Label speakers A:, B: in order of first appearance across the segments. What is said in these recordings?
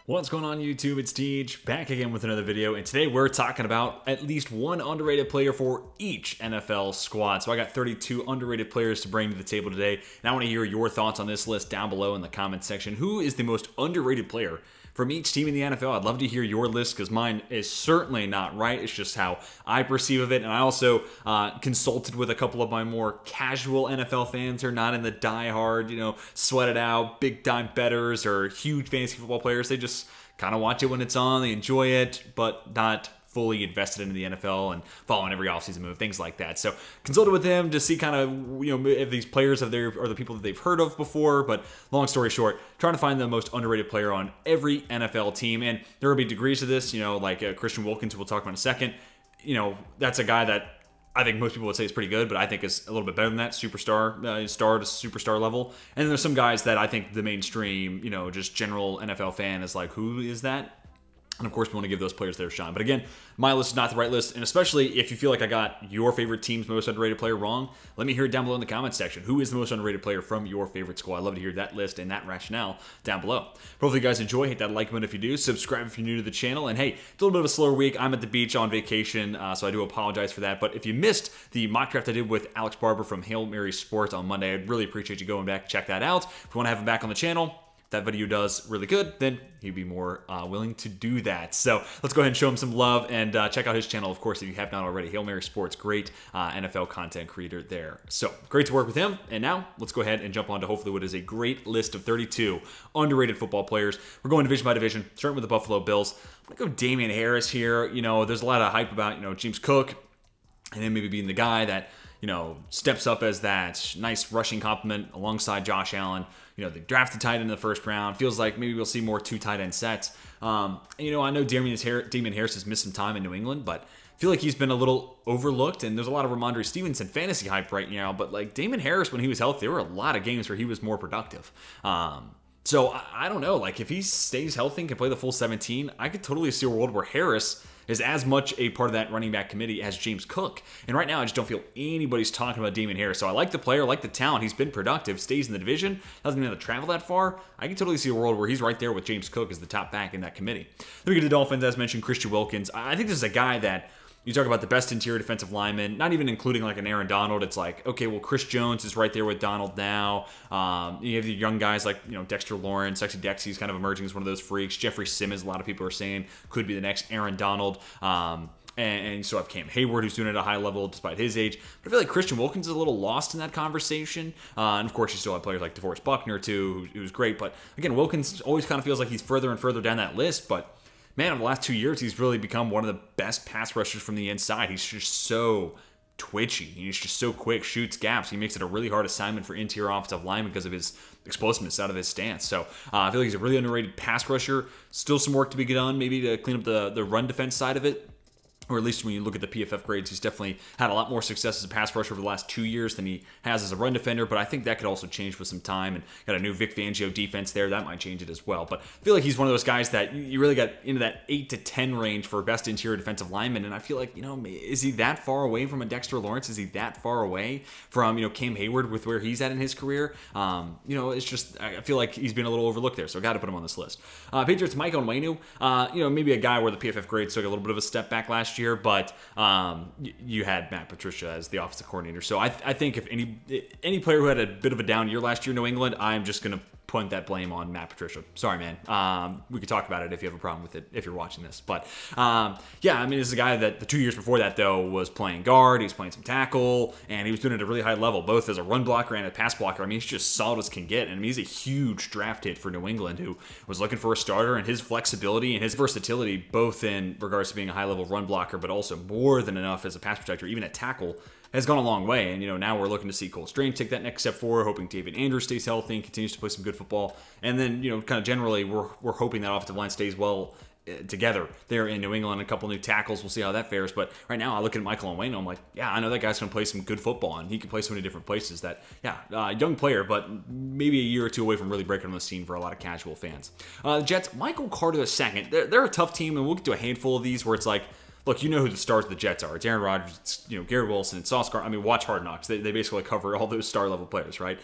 A: What's going on YouTube? It's Teej, back again with another video, and today we're talking about at least one underrated player for each NFL squad. So I got 32 underrated players to bring to the table today, and I want to hear your thoughts on this list down below in the comment section. Who is the most underrated player from each team in the NFL? I'd love to hear your list because mine is certainly not right. It's just how I perceive of it. And I also consulted with a couple of my more casual NFL fans who are not in the diehard, sweat it out, big time bettors or huge fantasy football players. They just kind of watch it when it's on. They enjoy it, but not fully invested into the NFL and following every offseason move, things like that. So consulted with them to see kind of, if these players are the people that they've heard of before. But long story short, trying to find the most underrated player on every NFL team. And there will be degrees to this, like Christian Wilkins, we'll talk about in a second. That's a guy that I think most people would say is pretty good, but I think is a little bit better than that, superstar, star to superstar level. And then there's some guys that I think the mainstream, just general NFL fan is like, who is that? And of course, we want to give those players their shine. But again, my list is not the right list. And especially if you feel like I got your favorite team's most underrated player wrong, let me hear it down below in the comments section. Who is the most underrated player from your favorite squad? I'd love to hear that list and that rationale down below. Hopefully you guys enjoy. Hit that like button if you do. Subscribe if you're new to the channel. And hey, it's a little bit of a slower week. I'm at the beach on vacation, so I do apologize for that. But if you missed the mock draft I did with Alex Barber from Hail Mary Sports on Monday, I'd really appreciate you going back, check that out. If you want to have him back on the channel, that video does really good, then he'd be more willing to do that. So let's go ahead and show him some love and check out his channel, of course, if you have not already. Hail Mary Sports, great NFL content creator there. So great to work with him. And now let's go ahead and jump on to hopefully what is a great list of 32 underrated football players. We're going division by division, starting with the Buffalo Bills. I'm going to go Damien Harris here. There's a lot of hype about, James Cook and him maybe being the guy that, steps up as that nice rushing complement alongside Josh Allen. They drafted tight end in the first round. Feels like maybe we'll see more two tight end sets. I know Damien Harris has missed some time in New England, but I feel like he's been a little overlooked, and there's a lot of Ramondre Stevenson fantasy hype right now. But like Damien Harris, when he was healthy, there were a lot of games where he was more productive. So I don't know, like if he stays healthy and can play the full 17, I could totally see a world where Harris is as much a part of that running back committee as James Cook. And right now, I just don't feel anybody's talking about Damien Harris. So I like the player, I like the talent. He's been productive, stays in the division, doesn't even have to travel that far. I can totally see a world where he's right there with James Cook as the top back in that committee. Then we get to the Dolphins, as mentioned, Christian Wilkins. I think this is a guy that you talk about the best interior defensive lineman, not even including like an Aaron Donald. It's like, okay, well, Chris Jones is right there with Donald now. You have the young guys like, Dexter Lawrence, Sexy Dexy's kind of emerging as one of those freaks. Jeffrey Simmons, a lot of people are saying, could be the next Aaron Donald. And you still have Cam Hayward, who's doing it at a high level despite his age. But I feel like Christian Wilkins is a little lost in that conversation. And of course, you still have players like DeForest Buckner, too, who's great. But again, Wilkins always kind of feels like he's further and further down that list. But man, in the last 2 years, he's really become one of the best pass rushers from the inside. He's just so twitchy. He's just so quick, shoots gaps. He makes it a really hard assignment for interior offensive linemen because of his explosiveness out of his stance. So I feel like he's a really underrated pass rusher. Still some work to be done, maybe to clean up the run defense side of it. Or at least when you look at the PFF grades, he's definitely had a lot more success as a pass rusher over the last 2 years than he has as a run defender. But I think that could also change with some time. And got a new Vic Fangio defense there. That might change it as well. But I feel like he's one of those guys that you really got into that 8 to 10 range for best interior defensive lineman. And I feel like, is he that far away from a Dexter Lawrence? Is he that far away from, Cam Hayward with where he's at in his career? It's just, I feel like he's been a little overlooked there. So I got to put him on this list. Patriots, Mike Onwenu, maybe a guy where the PFF grades took a little bit of a step back last year, but you had Matt Patricia as the offensive coordinator. So I think if any player who had a bit of a down year last year in New England, I'm just going to point that blame on Matt Patricia. Sorry, man. We could talk about it if you have a problem with it, if you're watching this. But yeah, this is a guy that the 2 years before that, though, was playing guard. He was playing some tackle, and he was doing it at a really high level, both as a run blocker and a pass blocker. He's just solid as can get. And he's a huge draft hit for New England, who was looking for a starter, and his flexibility and his versatility, both in regards to being a high-level run blocker, but also more than enough as a pass protector, even at tackle, has gone a long way. And, now we're looking to see Cole Strange take that next step forward, hoping David Andrews stays healthy and continues to play some good football. And then, kind of generally, we're hoping that offensive line stays well together there in New England. A couple new tackles. We'll see how that fares. But right now, I look at Michael Onwenu, I'm like, yeah, I know that guy's going to play some good football, and he can play so many different places that, yeah, young player, but maybe a year or two away from really breaking on the scene for a lot of casual fans. The Jets, Michael Carter II. They're a tough team, and we'll get to a handful of these where it's like, look, you know who the stars of the Jets are. It's Aaron Rodgers, it's, Garrett Wilson, and Sauce Gardner. I mean, watch Hard Knocks. They basically cover all those star-level players, right?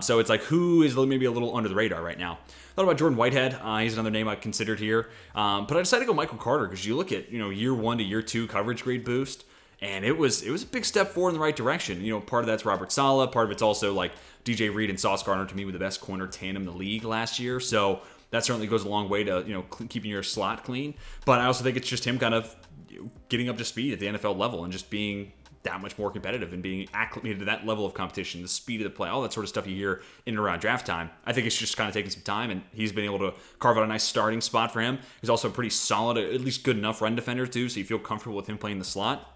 A: So it's like, who is maybe a little under the radar right now? Thought about Jordan Whitehead. He's another name I considered here. But I decided to go Michael Carter because you look at, year 1 to year 2 coverage grade boost, and it was a big step forward in the right direction. Part of that's Robert Saleh. Part of it's also like DJ Reed and Sauce Gardner, to me, were the best corner tandem in the league last year. So that certainly goes a long way to, keeping your slot clean. But I also think it's just him kind of getting up to speed at the NFL level and just being that much more competitive and being acclimated to that level of competition, the speed of the play, all that sort of stuff you hear in and around draft time. I think it's just kind of taking some time, and he's been able to carve out a nice starting spot for him. He's also a pretty solid, at least good enough run defender too, so you feel comfortable with him playing the slot.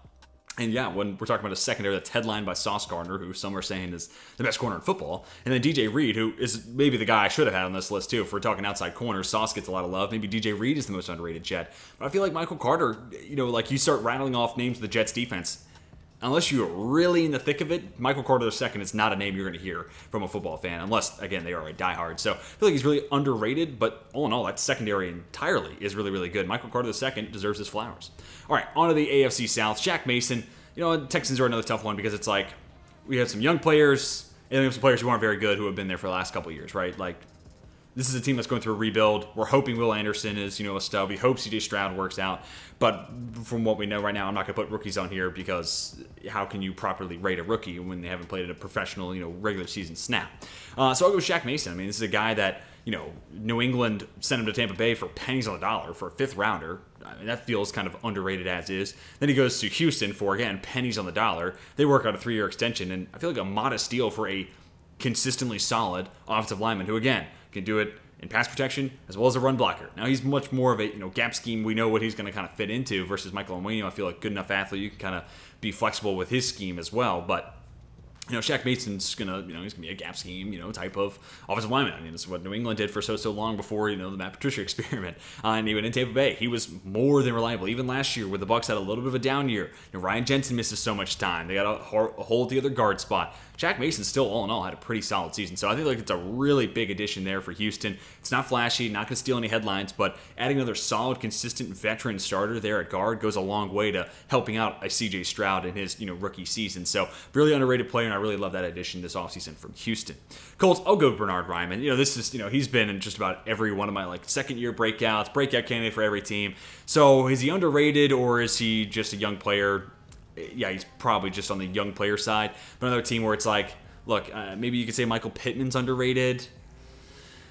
A: And yeah, when we're talking about a secondary that's headlined by Sauce Gardner, who some are saying is the best corner in football, and then DJ Reed, who is maybe the guy I should have had on this list too. If we're talking outside corners, Sauce gets a lot of love. Maybe DJ Reed is the most underrated Jet. But I feel like Michael Carter, like you start rattling off names of the Jets defense, unless you're really in the thick of it, Michael Carter II is not a name you're going to hear from a football fan, unless, again, they are a diehard. So I feel like he's really underrated, but all in all, that secondary entirely is really, really good. Michael Carter II deserves his flowers. All right, on to the AFC South. Shaq Mason. Texans are another tough one because it's like we have some young players, and we have some players who aren't very good who have been there for the last couple of years, right? Like, this is a team that's going through a rebuild. We're hoping Will Anderson is, a stud. We hope CJ Stroud works out. But from what we know right now, I'm not going to put rookies on here because how can you properly rate a rookie when they haven't played at a professional, regular season snap? So I'll go with Shaq Mason. I mean, this is a guy that, New England sent him to Tampa Bay for pennies on the dollar for a 5th rounder. I mean, that feels kind of underrated as is. Then he goes to Houston for, again, pennies on the dollar. They work out a 3-year extension, and I feel like a modest deal for a consistently solid offensive lineman who, again, can do it in pass protection as well as a run blocker. Now, he's much more of a gap scheme. We know what he's going to kind of fit into versus Michael Onwenu. I feel like good enough athlete. You can kind of be flexible with his scheme as well, but Shaq Mason's gonna, he's gonna be a gap scheme, type of offensive lineman. I mean, this is what New England did for so long before, the Matt Patricia experiment. And even in Tampa Bay, he was more than reliable. Even last year, where the Bucs had a little bit of a down year, Ryan Jensen misses so much time. They got a hole at the other guard spot. Shaq Mason still, all in all, had a pretty solid season. So I think it's a really big addition there for Houston. It's not flashy, not going to steal any headlines, but adding another solid, consistent veteran starter there at guard goes a long way to helping out a CJ Stroud in his rookie season. So really underrated player, and I really love that addition this offseason from Houston. Colts, I'll go Bernhard Raimann. This is, he's been in just about every one of my second-year breakout candidate for every team. So is he underrated or is he just a young player? Yeah, he's probably just on the young player side. But another team where it's like, look, maybe you could say Michael Pittman's underrated.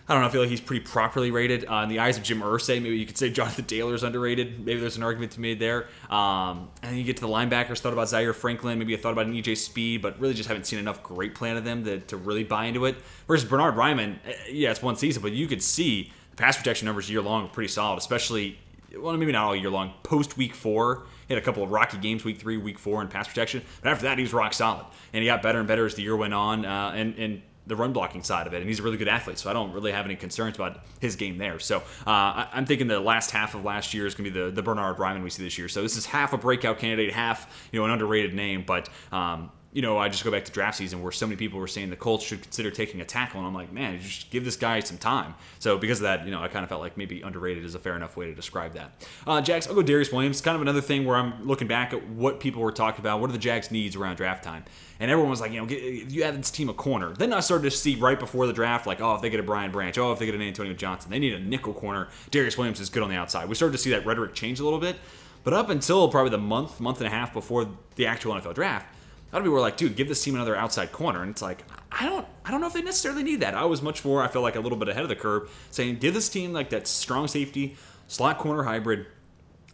A: I don't know. I feel like he's pretty properly rated. In the eyes of Jim Irsay, maybe you could say Jonathan Taylor's underrated. Maybe there's an argument to be made there. And then you get to the linebackers, thought about Zaire Franklin. Maybe I thought about an EJ Speed, but really just haven't seen enough great play out of them to really buy into it. Versus Bernhard Raimann, yeah, it's one season, but you could see the pass protection numbers year long are pretty solid, especially, well, maybe not all year long, post week 4. He had a couple of rocky games, week 3, week 4 in pass protection. But after that, he was rock solid. And he got better and better as the year went on. And the run blocking side of it, and he's a really good athlete, so I don't really have any concerns about his game there. So I'm thinking the last half of last year is going to be the Bernhard Raimann we see this year. So this is half a breakout candidate, half an underrated name, but I just go back to draft season where so many people were saying the Colts should consider taking a tackle, and I'm like, man, just give this guy some time. So because of that, I kind of felt like maybe underrated is a fair enough way to describe that. Jags, I'll go Darius Williams. Kind of another thing where I'm looking back at what people were talking about. What are the Jags' needs around draft time? And everyone was like, you add this team a corner. Then I started to see right before the draft, like, if they get a Brian Branch, if they get an Antonio Johnson, they need a nickel corner. Darius Williams is good on the outside. We started to see that rhetoric change a little bit. But up until probably the month and a half before the actual NFL draft, a lot of people were like, dude, give this team another outside corner. And it's like, I don't know if they necessarily need that. I was much more, I feel like, a little bit ahead of the curve, saying give this team like that strong safety, slot corner hybrid,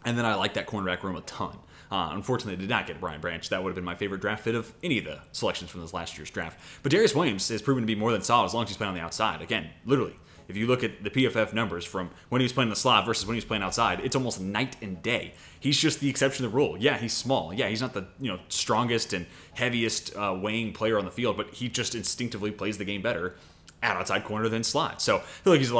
A: and then I like that cornerback room a ton. Unfortunately, I did not get Brian Branch. That would have been my favorite draft fit of any of the selections from this last year's draft. But Darius Williams has proven to be more than solid as long as he's playing on the outside. Again, literally, if you look at the PFF numbers from when he was playing in the slot versus when he was playing outside, it's almost night and day. He's just the exception to the rule. Yeah, he's small. Yeah, he's not the strongest and heaviest weighing player on the field, but he just instinctively plays the game better. at outside corner than slot. So I feel like he's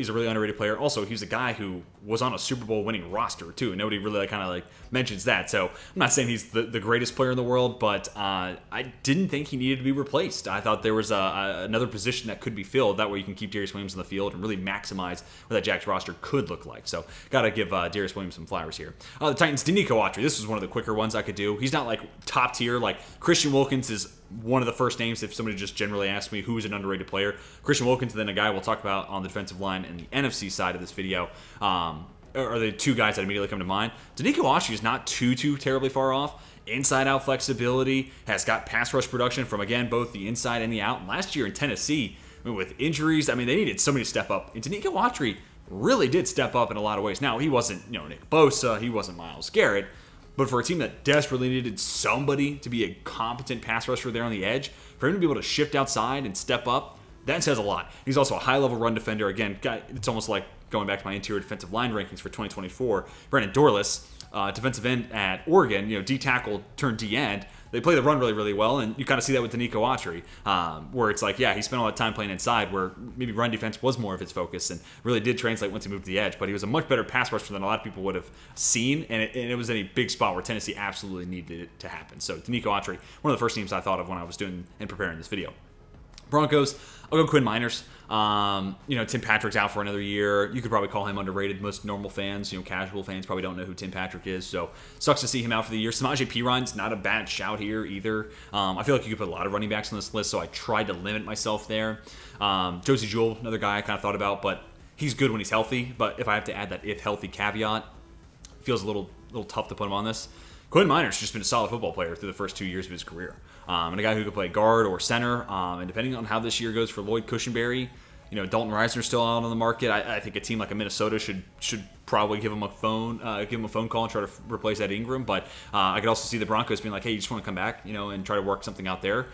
A: a really underrated player. Also, he's a guy who was on a Super Bowl winning roster too. Nobody really kind of like mentions that. So I'm not saying he's the greatest player in the world, but I didn't think he needed to be replaced. I thought there was another position that could be filled. That way you can keep Darious Williams on the field and really maximize what that Jags roster could look like. So got to give Darious Williams some flowers here. The Titans, Denico Autry. This was one of the quicker ones I could do. He's not like top tier. Like Christian Wilkins is one of the first names if somebody just generally asked me who's an underrated player. Christian Wilkins, then a guy we'll talk about on the defensive line and the NFC side of this video. Are the two guys that immediately come to mind. Denico Autry is not too terribly far off. Inside-out flexibility, has got pass rush production from, again, both the inside and the out. And last year in Tennessee, with injuries, I mean, they needed somebody to step up. And Denico Autry really did step up in a lot of ways. Now, he wasn't, Nick Bosa, he wasn't Myles Garrett, but for a team that desperately needed somebody to be a competent pass rusher there on the edge, for him to be able to shift outside and step up, that says a lot. He's also a high-level run defender. Again, it's almost like going back to my interior defensive line rankings for 2024. Brandon Dorlus, defensive end at Oregon, D tackle turned D end. They play the run really well, and you kind of see that with Denico Autry, where it's like, yeah, he spent all that time playing inside, where maybe run defense was more of his focus, and really did translate once he moved to the edge. But he was a much better pass rusher than a lot of people would have seen, and it was in a big spot where Tennessee absolutely needed it to happen. So Denico Autry, one of the first teams I thought of when I was doing and preparing this video. Broncos, I'll go Quinn Miners. Tim Patrick's out for another year. You could probably call him underrated. Most normal fans, casual fans probably don't know who Tim Patrick is. So sucks to see him out for the year. Samaje Perine's not a bad shout here either. I feel like you could put a lot of running backs on this list, so I tried to limit myself there. Josie Jewell, another guy I kind of thought about, but he's good when he's healthy. But if I have to add that if healthy caveat, it feels a little tough to put him on this. Quinn Miners just been a solid football player through the first 2 years of his career. And a guy who could play guard or center. And depending on how this year goes for Lloyd Cushenberry, Dalton Risner's still out on the market. I think a team like a Minnesota should probably give him a phone call and try to replace Ed Ingram. But I could also see the Broncos being like, hey, you just want to come back, and try to work something out there.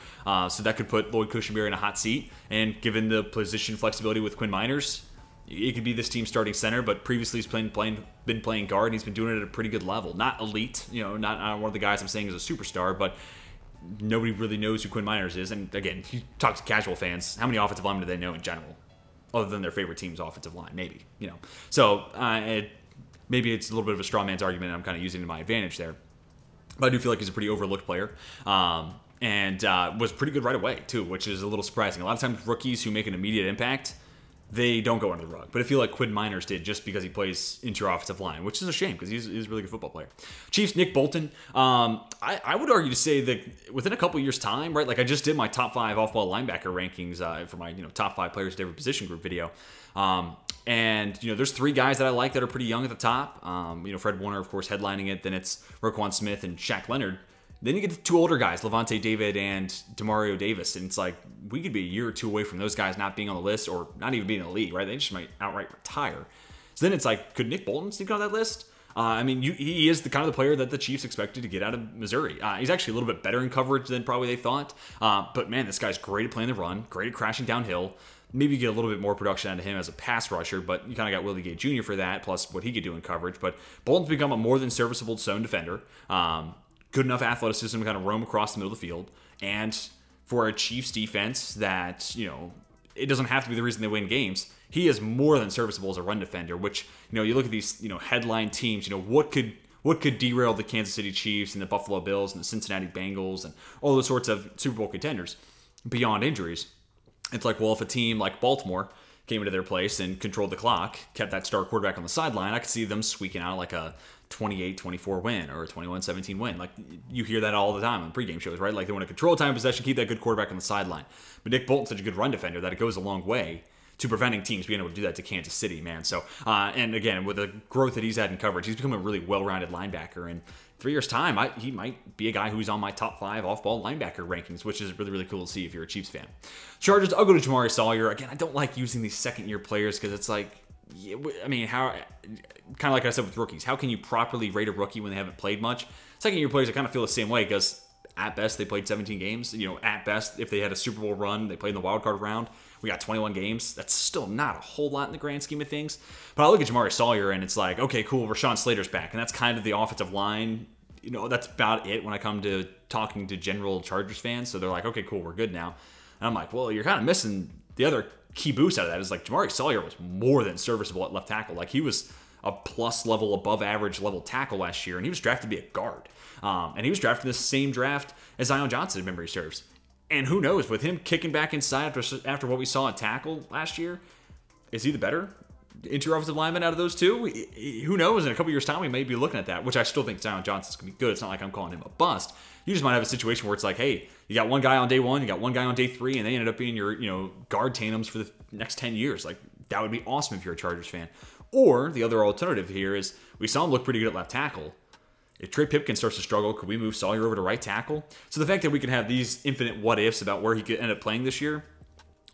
A: So that could put Lloyd Cushenberry in a hot seat. And given the position flexibility with Quinn Miners, it could be this team's starting center, but previously he's been playing guard, and he's been doing it at a pretty good level. Not elite, not one of the guys I'm saying is a superstar, but nobody really knows who Quinn Miners is. And again, if you talk to casual fans, how many offensive linemen do they know in general, other than their favorite team's offensive line? Maybe, So maybe it's a little bit of a straw man's argument, and I'm kind of using it to my advantage there. But I do feel like he's a pretty overlooked player. And was pretty good right away, too, which is a little surprising. A lot of times rookies who make an immediate impact, they don't go under the rug. But I feel like Quinn Miners did just because he plays into your offensive line, which is a shame because he's a really good football player. Chiefs, Nick Bolton. I would argue to say that within a couple years' time, right? Like I just did my top 5 off-ball linebacker rankings for my top 5 players at every position group video. And there's 3 guys that I like that are pretty young at the top. Fred Warner, of course, headlining it. Then it's Roquan Smith and Shaq Leonard. Then you get the 2 older guys, Levante David and Demario Davis, and it's like we could be a year or 2 away from those guys not being on the list or not even being in the league, right? They just might outright retire. So then it's like, could Nick Bolton sneak on that list? He is the kind of the player that the Chiefs expected to get out of Missouri. He's actually a little bit better in coverage than probably they thought. But man, this guy's great at playing the run, great at crashing downhill. Maybe get a little bit more production out of him as a pass rusher, but you kind of got Willie Gay Jr. for that, plus what he could do in coverage. But Bolton's become a more than serviceable zone defender. Good enough athleticism to kind of roam across the middle of the field. And for a Chiefs defense that, it doesn't have to be the reason they win games. He is more than serviceable as a run defender, which, you look at these, headline teams, what could derail the Kansas City Chiefs and the Buffalo Bills and the Cincinnati Bengals and all those sorts of Super Bowl contenders beyond injuries. It's like, well, if a team like Baltimore came into their place and controlled the clock, kept that star quarterback on the sideline, I could see them squeaking out like a 28-24 win or a 21-17 win. Like you hear that all the time on pregame shows, right? Like they want to control time of possession, keep that good quarterback on the sideline. But Nick Bolton's such a good run defender that it goes a long way to preventing teams being able to do that to Kansas City, man. So, and again, with the growth that he's had in coverage, he's become a really well-rounded linebacker. And 3 years' time, he might be a guy who's on my top 5 off-ball linebacker rankings, which is really, really cool to see if you're a Chiefs fan. Chargers, I'll go to Jamaree Salyer. Again, I don't like using these second-year players because it's like, how, kind of like I said with rookies, how can you properly rate a rookie when they haven't played much? Second-year players, I kind of feel the same way because at best, they played 17 games. At best, if they had a Super Bowl run, they played in the wild card round. We got 21 games. That's still not a whole lot in the grand scheme of things. But I look at Jamaree Salyer, and it's like, okay, cool, Rashawn Slater's back. And that's kind of the offensive line. That's about it when I come to talking to general Chargers fans. So they're like, okay, cool, we're good now. And I'm like, well, you're kind of missing the other key boost out of that is like Jamaree Salyer was more than serviceable at left tackle. Like he was a plus level, above average level tackle last year, and he was drafted to be a guard. And he was drafted in the same draft as Zion Johnson, if memory serves. And who knows, with him kicking back inside after what we saw at tackle last year, is he the better interior offensive lineman out of those two? Who knows? In a couple years' time, we may be looking at that, which I still think Zion Johnson's going to be good. It's not like I'm calling him a bust. You just might have a situation where it's like, hey, you got one guy on day 1, you got one guy on day 3, and they ended up being your, guard tandems for the next 10 years. Like, that would be awesome if you're a Chargers fan. Or the other alternative here is we saw him look pretty good at left tackle. If Trey Pipkin starts to struggle, could we move Salyer over to right tackle? So the fact that we can have these infinite what-ifs about where he could end up playing this year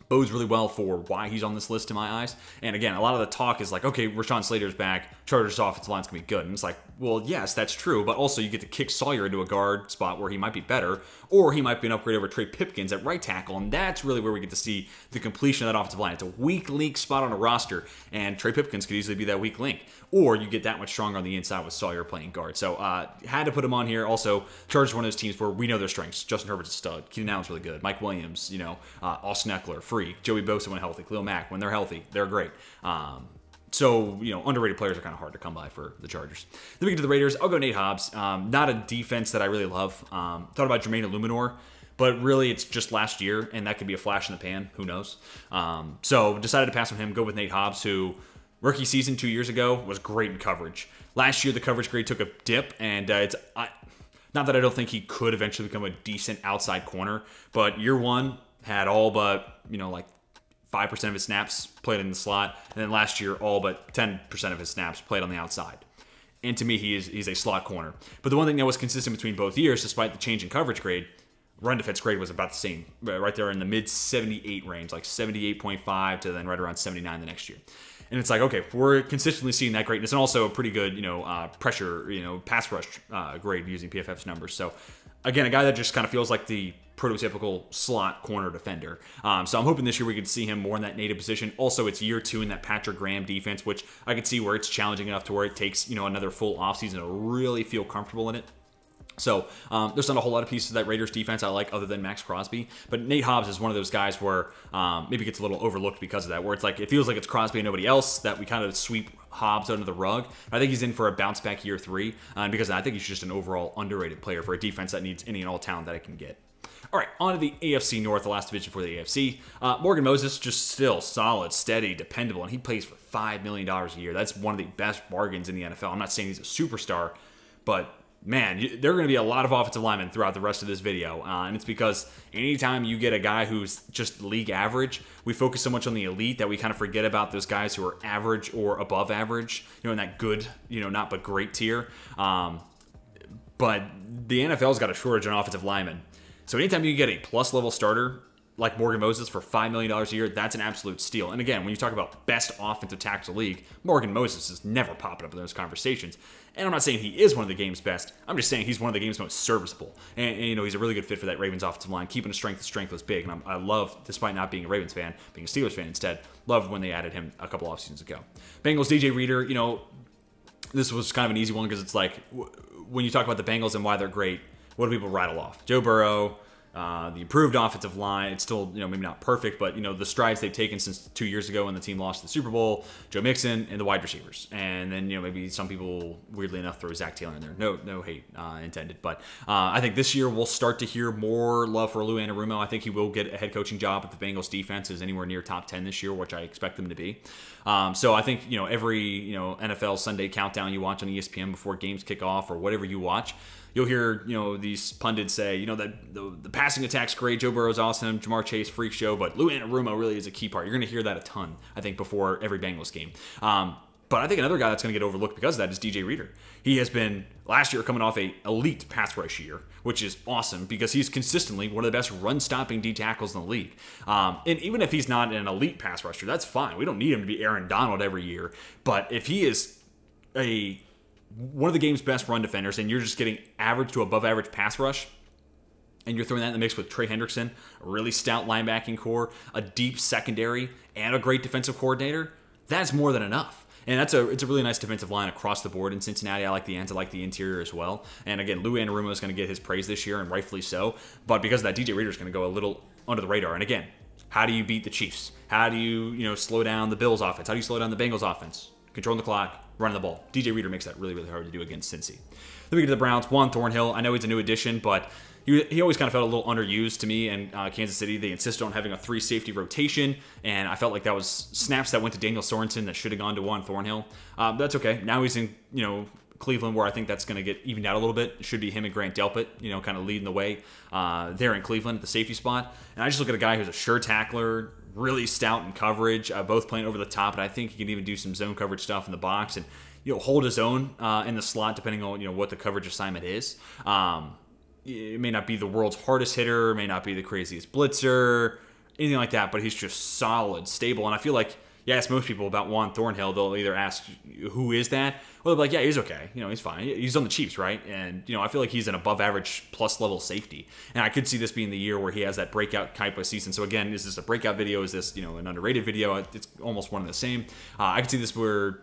A: bodes really well for why he's on this list in my eyes. And again, a lot of the talk is like, okay, Rashawn Slater's back, Chargers offensive line's going to be good. And it's like, well, yes, that's true, but also you get to kick Salyer into a guard spot where he might be better, or he might be an upgrade over Trey Pipkins at right tackle, and that's really where we get to see the completion of that offensive line. It's a weak link spot on a roster, and Trey Pipkins could easily be that weak link. Or you get that much stronger on the inside with Salyer playing guard. So had to put him on here. Also, Chargers are one of those teams where we know their strengths. Justin Herbert's a stud. Keenan Allen's really good. Mike Williams, Austin Eckler, free. Joey Bosa when healthy. Khalil Mack, when they're healthy, they're great. So, underrated players are kind of hard to come by for the Chargers. Then we get to the Raiders. I'll go Nate Hobbs. Not a defense that I really love. Thought about Jermaine Illuminor, but really it's just last year, and that could be a flash in the pan. Who knows? So decided to pass on him, go with Nate Hobbs, who rookie season 2 years ago was great in coverage. Last year, the coverage grade took a dip, and not that I don't think he could eventually become a decent outside corner, but year 1 had all but, like 5% of his snaps played in the slot, and then last year, all but 10% of his snaps played on the outside. And to me, he's a slot corner. But the one thing that was consistent between both years, despite the change in coverage grade, run defense grade was about the same, right there in the mid 78 range, like 78.5 to then right around 79 the next year. And it's like, okay, we're consistently seeing that greatness, and also a pretty good, pressure, pass rush grade using PFF's numbers. So, again, a guy that just kind of feels like the prototypical slot corner defender. So I'm hoping this year we could see him more in that native position. Also, it's year 2 in that Patrick Graham defense, which I could see where it's challenging enough to where it takes, another full offseason to really feel comfortable in it. So there's not a whole lot of pieces of that Raiders defense I like other than Max Crosby. But Nate Hobbs is one of those guys where maybe gets a little overlooked because of that, where it's like it feels like it's Crosby and nobody else, that we kind of sweep Hobbs under the rug. I think he's in for a bounce back year 3 because I think he's just an overall underrated player for a defense that needs any and all talent that it can get. All right, on to the AFC North, the last division for the AFC. Morgan Moses, just still solid, steady, dependable, and he plays for $5 million a year. That's one of the best bargains in the NFL. I'm not saying he's a superstar, but man, there are going to be a lot of offensive linemen throughout the rest of this video, and it's because anytime you get a guy who's just league average, we focus so much on the elite that we kind of forget about those guys who are average or above average, in that good, not but great tier. But the NFL's got a shortage on offensive linemen. So anytime you get a plus-level starter like Morgan Moses for $5 million a year, that's an absolute steal. And again, when you talk about best offensive tackles in the league, Morgan Moses is never popping up in those conversations. And I'm not saying he is one of the game's best. I'm just saying he's one of the game's most serviceable. And he's a really good fit for that Ravens offensive line, keeping a strengthless big. And I love, despite not being a Ravens fan, being a Steelers fan instead, loved when they added him a couple off seasons ago. Bengals, DJ Reader, this was kind of an easy one because it's like, when you talk about the Bengals and why they're great, what do people rattle off? Joe Burrow, the improved offensive line. It's still, maybe not perfect, but, the strides they've taken since 2 years ago when the team lost the Super Bowl, Joe Mixon, and the wide receivers. And then, maybe some people, weirdly enough, throw Zach Taylor in there. No hate intended. But I think this year we'll start to hear more love for Lou Anarumo. I think he will get a head coaching job if the Bengals defense is anywhere near top 10 this year, which I expect them to be. So I think, every, NFL Sunday countdown you watch on ESPN before games kick off or whatever you watch, you'll hear, these pundits say, that the passing attack's great, Joe Burrow's awesome, Jamar Chase, freak show, but Lou Anarumo really is a key part. You're going to hear that a ton, I think, before every Bengals game. But I think another guy that's going to get overlooked because of that is DJ Reader. He has been, last year, coming off a elite pass rush year, which is awesome because he's consistently one of the best run-stopping D tackles in the league. And even if he's not an elite pass rusher, that's fine. We don't need him to be Aaron Donald every year. But if he is one of the game's best run defenders, and you're just getting average to above average pass rush, and you're throwing that in the mix with Trey Hendrickson, a really stout linebacking core, a deep secondary, and a great defensive coordinator, that's more than enough. And it's a really nice defensive line across the board in Cincinnati. I like the ends. I like the interior as well. And again, Lou Anarumo is going to get his praise this year, and rightfully so. But because of that, DJ Reader is going to go a little under the radar. And again, How do you beat the Chiefs? How do you slow down the Bills offense? How do you slow down the Bengals offense? Controlling the clock, running the ball. DJ Reader makes that really, really hard to do against Cincy. Then we get to the Browns. Juan Thornhill. I know he's a new addition, but he always kind of felt a little underused to me. And Kansas City, they insisted on having a 3-safety rotation, and I felt like that was snaps that went to Daniel Sorensen that should have gone to Juan Thornhill. That's okay. Now he's in Cleveland, where I think that's going to get evened out a little bit. It should be him and Grant Delpit, kind of leading the way there in Cleveland at the safety spot. And I just look at a guy who's a sure tackler, really stout in coverage, both playing over the top, and I think he can even do some zone coverage stuff in the box and hold his own in the slot depending on what the coverage assignment is. It may not be the world's hardest hitter, may not be the craziest blitzer, anything like that, but he's just solid, stable, and I feel like you ask most people about Juan Thornhill, they'll either ask, who is that? Or they'll be like, yeah, he's okay. He's fine. He's on the Chiefs, right? And, I feel like he's an above-average plus-level safety. And I could see this being the year where he has that breakout type of season. So, again, is this a breakout video? Is this, an underrated video? It's almost one and the same. I could see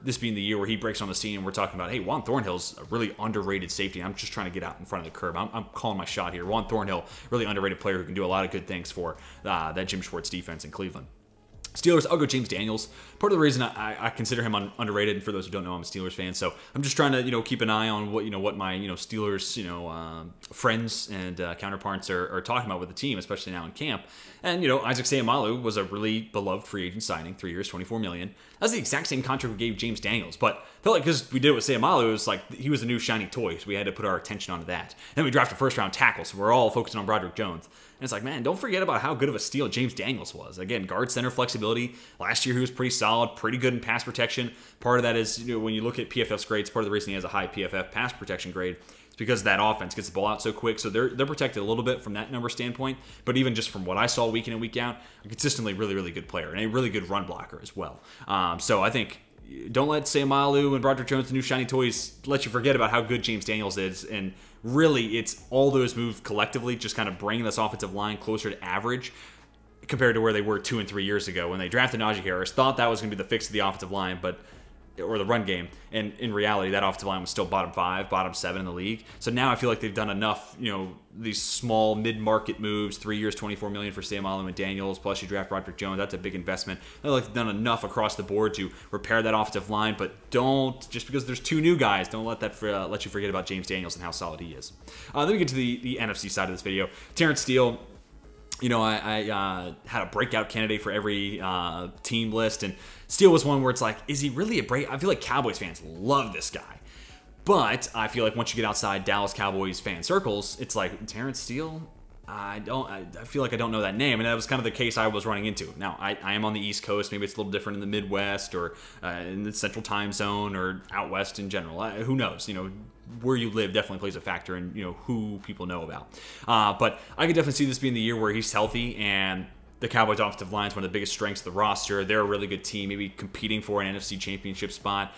A: this being the year where he breaks on the scene and we're talking about, hey, Juan Thornhill's a really underrated safety. I'm just trying to get out in front of the curb. I'm calling my shot here. Juan Thornhill, really underrated player who can do a lot of good things for that Jim Schwartz defense in Cleveland. Steelers, I'll go James Daniels. Part of the reason I consider him underrated, and for those who don't know, I'm a Steelers fan, so I'm just trying to keep an eye on what my Steelers friends and counterparts are talking about with the team, especially now in camp. And Isaac Seumalo was a really beloved free agent signing, 3 years, $24 million. That's the exact same contract we gave James Daniels, but felt like because we did it with Seumalo, it was like he was the new shiny toy, so we had to put our attention onto that. Then we drafted a first-round tackle, so we're all focusing on Broderick Jones. And it's like, man, don't forget about how good of a steal James Daniels was. Again, guard center flexibility. Last year he was pretty solid, pretty good in pass protection. Part of that is, when you look at PFF's grades, part of the reason he has a high PFF pass protection grade is because that offense gets the ball out so quick. So they're protected a little bit from that number standpoint. But even just from what I saw week in and week out, a consistently really, really good player and a really good run blocker as well. So I think don't let Seumalo and Broderick Jones, the new shiny toys, let you forget about how good James Daniels is. And really, it's all those moves collectively just kind of bringing this offensive line closer to average compared to where they were 2 and 3 years ago when they drafted Najee Harris. Thought that was going to be the fix of the offensive line, or the run game. And in reality, that offensive line was still bottom 5, bottom 7 in the league. So now I feel like they've done enough, these small mid-market moves, 3 years, $24 million for Seumalo and Daniels, plus you draft Broderick Jones. That's a big investment. I feel like they've done enough across the board to repair that offensive line, but don't, just because there's 2 new guys, don't let that let you forget about James Daniels and how solid he is. Then we get to the NFC side of this video. Terrence Steele. I had a breakout candidate for every team list, and Steele was one where it's like, is he really a break? I feel like Cowboys fans love this guy. But I feel like once you get outside Dallas Cowboys fan circles, it's like, Terrence Steele? I feel like I don't know that name, and that was kind of the case I was running into. Now, I am on the East Coast. Maybe it's a little different in the Midwest or in the Central Time Zone or out West in general. Who knows? Where you live definitely plays a factor in who people know about. But I could definitely see this being the year where he's healthy and the Cowboys' offensive line is one of the biggest strengths of the roster. They're a really good team, maybe competing for an NFC championship spot,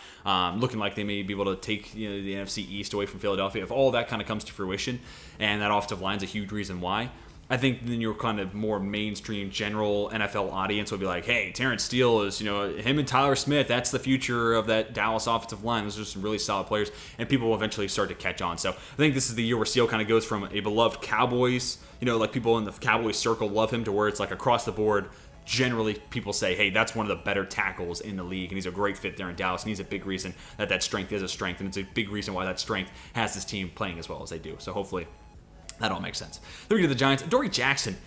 A: looking like they may be able to take the NFC East away from Philadelphia. If all that kind of comes to fruition, and that offensive line is a huge reason why, I think then your kind of more mainstream general NFL audience will be like, hey, Terrence Steele is, him and Tyler Smith, that's the future of that Dallas offensive line. Those are some really solid players, and people will eventually start to catch on. So I think this is the year where Steele kind of goes from a beloved Cowboys, like people in the Cowboys circle love him, to where it's like across the board, generally people say, hey, that's one of the better tackles in the league, and he's a great fit there in Dallas, and he's a big reason that strength is a strength, and it's a big reason why that strength has this team playing as well as they do. So hopefully that all makes sense. Then we get to the Giants. Adoree Jackson,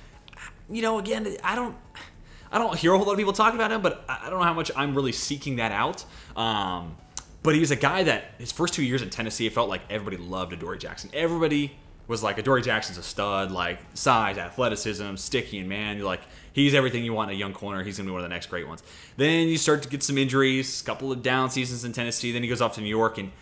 A: again, I don't hear a whole lot of people talking about him, but I don't know how much I'm really seeking that out. But he was a guy that his first 2 years in Tennessee, it felt like everybody loved Adoree Jackson. Everybody was like, Adoree Jackson's a stud, like size, athleticism, sticky, and man, you're like, he's everything you want in a young corner. He's going to be one of the next great ones. Then you start to get some injuries, a couple of down seasons in Tennessee. Then he goes off to New York and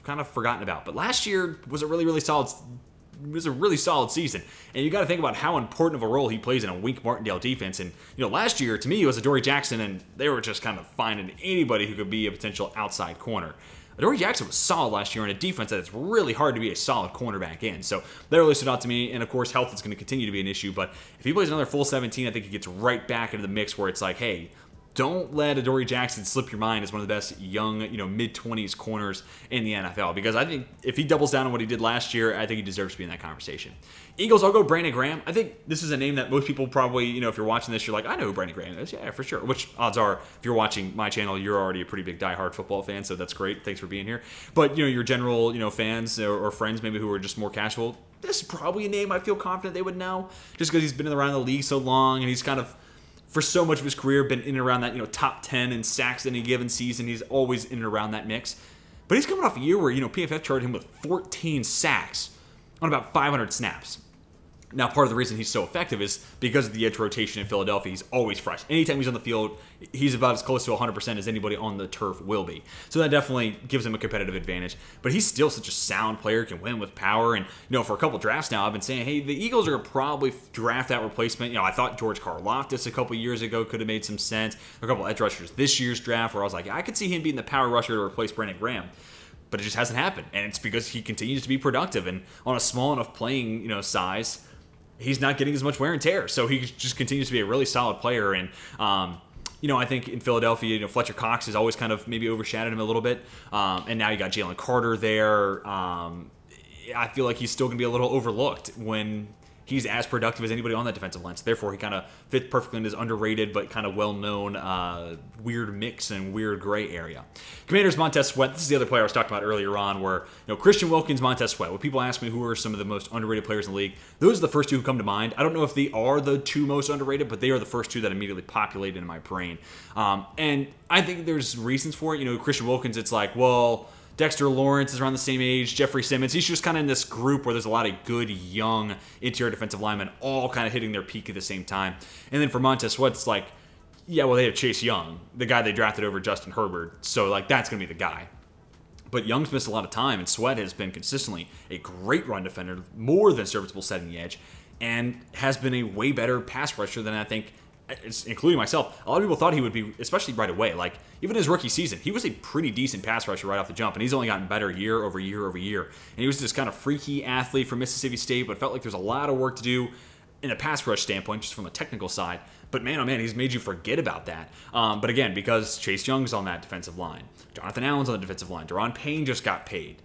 A: kind of forgotten about. But last year was a really solid season. And you got to think about how important of a role he plays in a Wink Martindale defense. And, last year, to me, it was Adoree Jackson, and they were just kind of finding anybody who could be a potential outside corner. Adoree Jackson was solid last year in a defense that it's really hard to be a solid cornerback in. So that really stood out to me. And, of course, health is going to continue to be an issue. But if he plays another full 17, I think he gets right back into the mix where it's like, hey, don't let Adoree Jackson slip your mind as one of the best young, mid-20s corners in the NFL, because I think if he doubles down on what he did last year, I think he deserves to be in that conversation. Eagles, I'll go Brandon Graham. I think this is a name that most people probably, if you're watching this, you're like, I know who Brandon Graham is. Yeah, for sure. Which odds are, if you're watching my channel, you're already a pretty big diehard football fan, so that's great. Thanks for being here. But, your general, fans or friends maybe who are just more casual, this is probably a name I feel confident they would know, just because he's been around the league so long, and he's kind of, for so much of his career, been in and around that, top 10 in sacks in a given season. He's always in and around that mix. But he's coming off a year where, PFF charted him with 14 sacks on about 500 snaps. Now, part of the reason he's so effective is because of the edge rotation in Philadelphia. He's always fresh. Anytime he's on the field, he's about as close to 100% as anybody on the turf will be. So that definitely gives him a competitive advantage. But he's still such a sound player, can win with power. And, for a couple drafts now, I've been saying, hey, the Eagles are going to probably draft that replacement. I thought George Karlaftis a couple years ago could have made some sense. A couple edge rushers this year's draft where I was like, I could see him being the power rusher to replace Brandon Graham. But it just hasn't happened. And it's because he continues to be productive. And on a small enough playing, size, he's not getting as much wear and tear. So he just continues to be a really solid player. And, I think in Philadelphia, Fletcher Cox has always kind of maybe overshadowed him a little bit. And now you got Jalen Carter there. I feel like he's still going to be a little overlooked when he's as productive as anybody on that defensive line. So therefore, he kind of fits perfectly in this underrated but kind of well-known weird mix and weird gray area. Commanders, Montez Sweat. This is the other player I was talking about earlier on where, Christian Wilkins, Montez Sweat. When people ask me who are some of the most underrated players in the league, those are the first two who come to mind. I don't know if they are the two most underrated, but they are the first two that immediately populate into my brain. And I think there's reasons for it. Christian Wilkins, it's like, well, Dexter Lawrence is around the same age. Jeffrey Simmons. He's just kind of in this group where there's a lot of good, young interior defensive linemen all kind of hitting their peak at the same time. And then for Montez Sweat, it's like, yeah, well, they have Chase Young, the guy they drafted over Justin Herbert. So, that's going to be the guy. But Young's missed a lot of time, and Sweat has been consistently a great run defender, more than serviceable setting the edge, and has been a way better pass rusher than I think, including myself, a lot of people thought he would be, especially right away. Even his rookie season, he was a pretty decent pass rusher right off the jump, and he's only gotten better year over year over year. And he was this kind of freaky athlete from Mississippi State, but felt like there's a lot of work to do in a pass rush standpoint, just from a technical side. But man, oh man, he's made you forget about that. But again, because Chase Young's on that defensive line, Jonathan Allen's on the defensive line, Daron Payne just got paid.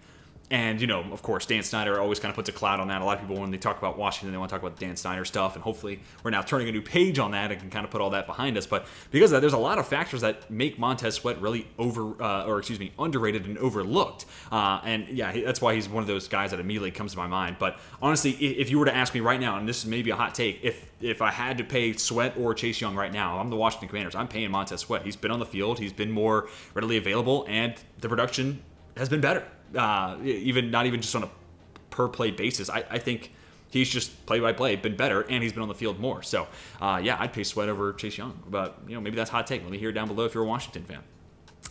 A: And, of course, Dan Snyder always kind of puts a cloud on that. A lot of people, when they talk about Washington, they want to talk about the Dan Snyder stuff. And hopefully we're now turning a new page on that and can kind of put all that behind us. But because of that, there's a lot of factors that make Montez Sweat really underrated and overlooked. And, yeah, that's why he's one of those guys that immediately comes to my mind. But honestly, if you were to ask me right now, and this is maybe a hot take, if I had to pay Sweat or Chase Young right now, I'm the Washington Commanders, I'm paying Montez Sweat. He's been on the field. He's been more readily available. And the production has been better. Not even just on a per play basis. I think he's just play by play been better, and he's been on the field more. So yeah, I'd pay Sweat over Chase Young. But maybe that's a hot take. Let me hear it down below if you're a Washington fan.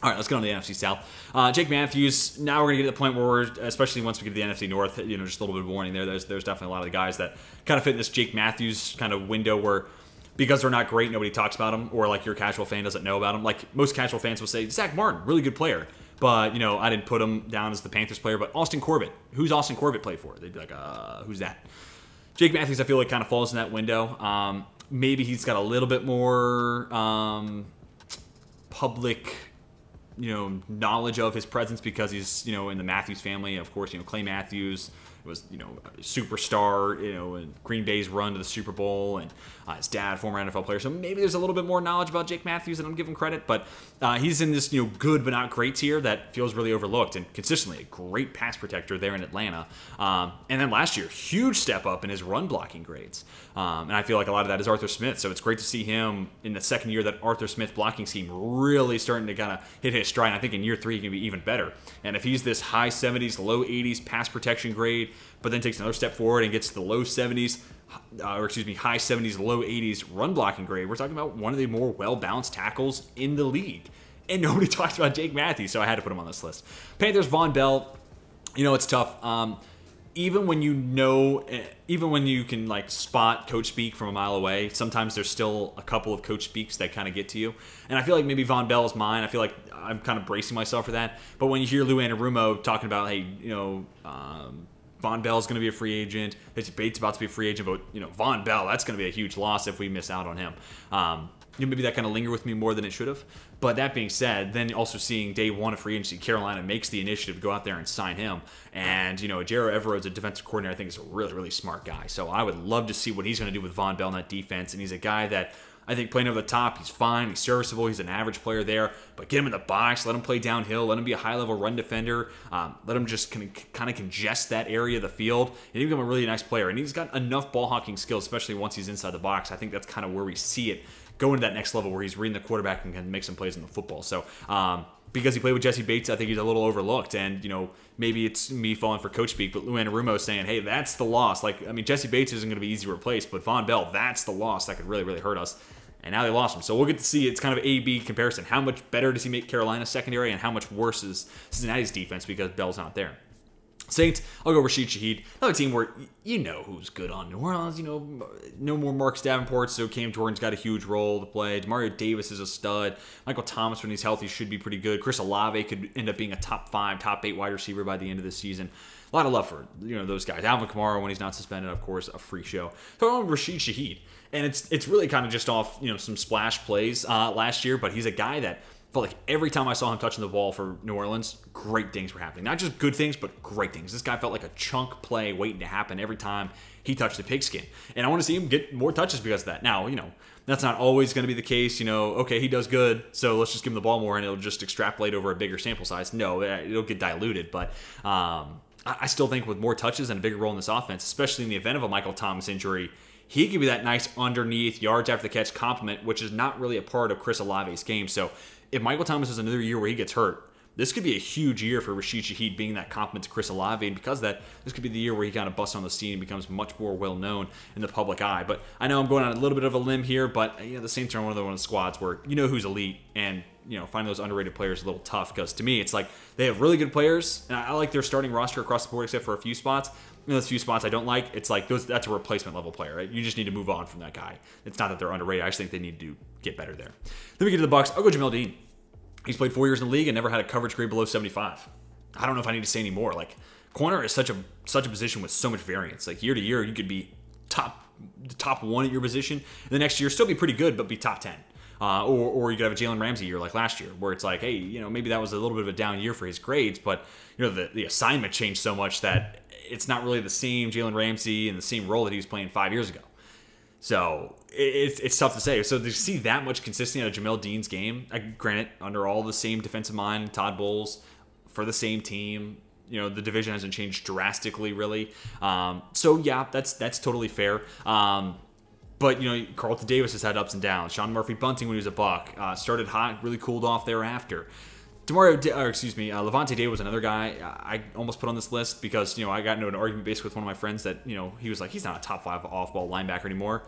A: All right, let's go on to the NFC South. Jake Matthews. Now we're gonna get to the point where we're, especially once we get to the NFC North, just a little bit of warning there. There's definitely a lot of the guys that kind of fit in this Jake Matthews kind of window where, because they're not great, nobody talks about them, or your casual fan doesn't know about them. Most casual fans will say, Zach Martin, really good player. But, I didn't put him down as the Panthers player. But Austin Corbett, who's Austin Corbett play for? They'd be like, who's that? Jake Matthews, I feel like kind of falls in that window. Maybe he's got a little bit more public, knowledge of his presence because he's, in the Matthews family. Of course, Clay Matthews was, a superstar, in Green Bay's run to the Super Bowl, and his dad, former NFL player. So maybe there's a little bit more knowledge about Jake Matthews than I'm giving credit, but he's in this, good but not great tier that feels really overlooked, and consistently a great pass protector there in Atlanta. And then last year, huge step up in his run blocking grades. And I feel like a lot of that is Arthur Smith. So it's great to see him in the second year that Arthur Smith blocking scheme really starting to kind of hit his stride. And I think in year 3 he can be even better. And if he's this high 70s, low 80s pass protection grade, but then takes another step forward and gets to the low 70s, high 70s, low 80s run blocking grade, we're talking about one of the more well-balanced tackles in the league. And nobody talks about Jake Matthews, so I had to put him on this list. Panthers, Vonn Bell, it's tough. Even when even when you can spot coach speak from a mile away, sometimes there's still a couple of coach speaks that kind of get to you. And I feel like maybe Vonn Bell is mine. I feel like I'm kind of bracing myself for that. But when you hear Lou Anarumo talking about, hey, Vonn Bell's going to be a free agent, Bates about to be a free agent, but Vonn Bell, that's going to be a huge loss if we miss out on him. maybe that kind of lingered with me more than it should have. But that being said, then also seeing day one of free agency, Carolina makes the initiative to go out there and sign him. And, Ejiro Evero as a defensive coordinator, I think is a really, really smart guy. So I would love to see what he's going to do with Von Bell in that defense. And he's a guy that I think playing over the top, he's fine, he's serviceable, he's an average player there, but get him in the box, let him play downhill, let him be a high-level run defender, let him just kind of congest that area of the field, and he's become a really nice player. And he's got enough ball hawking skills, especially once he's inside the box. I think that's kind of where we see it go into that next level where he's reading the quarterback and can make some plays in the football. So, because he played with Jesse Bates, I think he's a little overlooked. And, maybe it's me falling for coach speak, but Lou Anarumo saying, hey, that's the loss. Jesse Bates isn't going to be easy to replace, but Von Bell, that's the loss that could really, really hurt us. And now they lost him. So we'll get to see, it's kind of an A-B comparison. How much better does he make Carolina's secondary, and how much worse is Cincinnati's defense because Bell's not there? Saints, I'll go Rashid Shaheed. Another team where you know who's good on New Orleans. No more Marcus Davenport, so Cam Jordan's got a huge role to play. Demario Davis is a stud. Michael Thomas, when he's healthy, should be pretty good. Chris Olave could end up being a top 5, top 8 wide receiver by the end of the season. A lot of love for those guys. Alvin Kamara, when he's not suspended, of course, a freak show. So I'm Rashid Shaheed, and it's really kind of just off some splash plays last year, but he's a guy that felt like every time I saw him touching the ball for New Orleans, great things were happening. Not just good things, but great things. This guy felt like a chunk play waiting to happen every time he touched the pigskin. And I want to see him get more touches because of that. Now, that's not always going to be the case. Okay, he does good, so let's just give him the ball more and it'll just extrapolate over a bigger sample size. No, it'll get diluted. But I still think with more touches and a bigger role in this offense, especially in the event of a Michael Thomas injury, he could be that nice underneath yards after the catch complement, which is not really a part of Chris Olave's game. So if Michael Thomas has another year where he gets hurt, this could be a huge year for Rashid Shaheed being that complement to Chris Olave, and because of that, this could be the year where he kind of busts on the scene and becomes much more well-known in the public eye. But I know I'm going on a little bit of a limb here, but the Saints are one of the squads where who's elite, and finding those underrated players is a little tough, because to me, it's like they have really good players, and I like their starting roster across the board except for a few spots. Those few spots I don't like, it's like that's a replacement level player, right? You just need to move on from that guy. It's not that they're underrated. I just think they need to get better there. Then we get to the Bucks. I'll go Jamel Dean. He's played 4 years in the league and never had a coverage grade below 75. I don't know if I need to say any more. Corner is such a position with so much variance. Year to year, you could be top 1 at your position. And the next year, still be pretty good, but be top 10. Or you could have a Jalen Ramsey year like last year, where it's like, hey, maybe that was a little bit of a down year for his grades, but the assignment changed so much that it's not really the same Jalen Ramsey and the same role that he was playing 5 years ago. So it's tough to say. So to see that much consistency out of Jamel Dean's game, granted, under all the same defensive mind, Todd Bowles, for the same team, the division hasn't changed drastically, really. So yeah, that's totally fair. But Carlton Davis has had ups and downs. Sean Murphy Bunting, when he was a Buck, started hot, really cooled off thereafter. Levante David was another guy I almost put on this list because, I got into an argument basically with one of my friends that, he was like, he's not a top 5 off-ball linebacker anymore.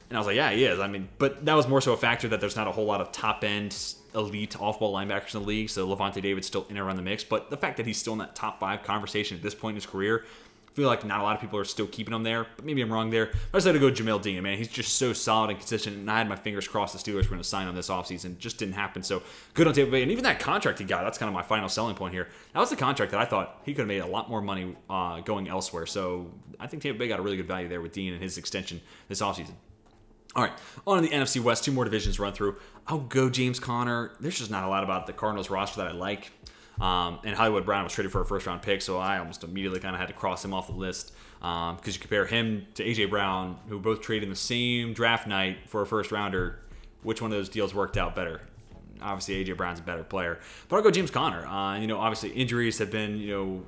A: And I was like, yeah, he is. But that was more so a factor that there's not a whole lot of top-end elite off-ball linebackers in the league, so Levante David's still in and around the mix. But the fact that he's still in that top 5 conversation at this point in his career, I feel like not a lot of people are still keeping him there, but maybe I'm wrong there. But I decided to go Jamel Dean. He's just so solid and consistent, and I had my fingers crossed the Steelers were going to sign on this offseason. It just didn't happen, so good on Tampa Bay. And even that contract he got, that's kind of my final selling point here. That was the contract that I thought he could have made a lot more money going elsewhere, so I think Tampa Bay got a really good value there with Dean and his extension this offseason. All right, on to the NFC West, 2 more divisions to run through. I'll go James Conner. There's just not a lot about the Cardinals roster that I like. And Hollywood Brown was traded for a first-round pick, so I almost immediately kind of had to cross him off the list. Because you compare him to A.J. Brown, who both traded in the same draft night for a first-rounder. Which one of those deals worked out better? Obviously, A.J. Brown's a better player. But I'll go James Conner. Obviously, injuries have been,